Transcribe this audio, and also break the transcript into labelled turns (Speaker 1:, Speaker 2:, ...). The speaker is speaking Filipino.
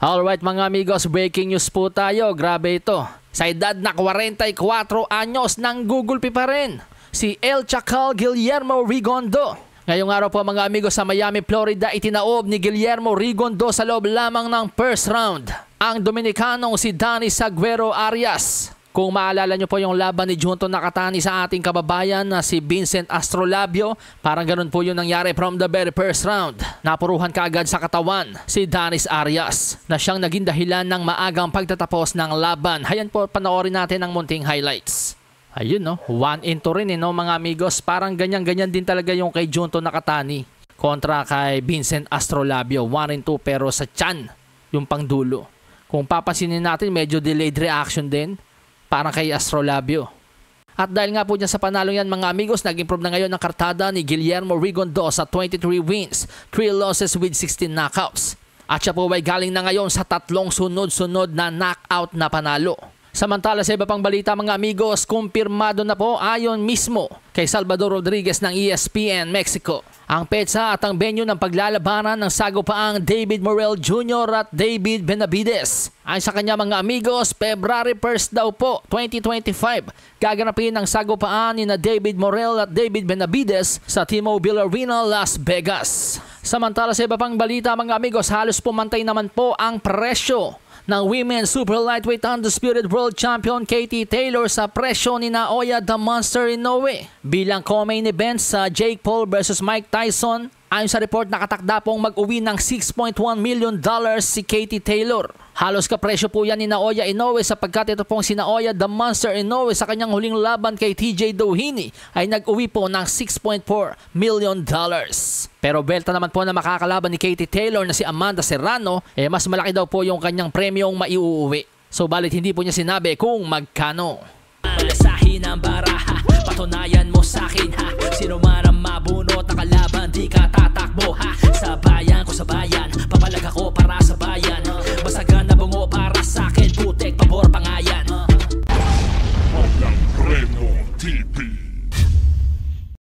Speaker 1: Alright mga amigos, breaking news po tayo. Grabe ito. Sa edad na 44 anyos, nanggugulpi pa rin si El Chacal Guillermo Rigondo. Ngayong araw po mga amigos, sa Miami, Florida, itinaob ni Guillermo Rigondo sa loob lamang ng first round ang Dominicanong si Danny Sagüero Arias. Kung maalala nyo po yung laban ni Junto Nakatani sa ating kababayan na si Vincent Astrolabio, parang ganun po yung nangyari from the very first round. Napuruhan kaagad sa katawan si Danis Arias na siyang naging dahilan ng maagang pagtatapos ng laban. Hayan po, panoorin natin ang munting highlights. Ayun no, 1-2 rin no mga amigos. Parang ganyan-ganyan din talaga yung kay Junto Nakatani kontra kay Vincent Astrolabio. 1-2 pero sa tiyan yung pangdulo. Kung papansinin natin, medyo delayed reaction din. Parang kay Astrolabio. At dahil nga po dyan sa panalo yan mga amigos, nag-improve na ngayon ang kartada ni Guillermo Rigondo sa 23 wins, 3 losses with 16 knockouts. At siya po ay galing na ngayon sa 3 sunod-sunod na knockout na panalo. Samantala sa iba pang balita mga amigos, kumpirmado na po ayon mismo kay Salvador Rodriguez ng ESPN Mexico ang petsa at ang venue ng paglalabanan ng sagupaang David Morrell Jr. at David Benavides. Ayon sa kanya mga amigos, February 1st daw po, 2025, gaganapin ang sagupaan ni na David Morrell at David Benavides sa T-Mobile Arena, Las Vegas. Samantala sa iba pang balita mga amigos, halos pumantay naman po ang presyo ng Women's Super Lightweight Undisputed World Champion Katie Taylor sa presyo ni Naoya the Monster Inoue bilang co-main event sa Jake Paul vs Mike Tyson. Ayon sa report, nakatakda pong mag-uwi ng $6.1 million si Katie Taylor. Halos kapresyo po yan ni Naoya Inoue sapagkat ito pong si Naoya the Monster Inoue sa kanyang huling laban kay TJ Doheny ay nag-uwi po ng $6.4 million. Pero belta naman po na makakalaban ni Katie Taylor na si Amanda Serrano, mas malaki daw po yung kanyang premyong maiuuwi. So balit hindi po niya sinabi kung magkano. Alasahin ang baraha, patunayan mo sa akin ha. Sino man ang mabunot na kalaban, di ka tatakbo.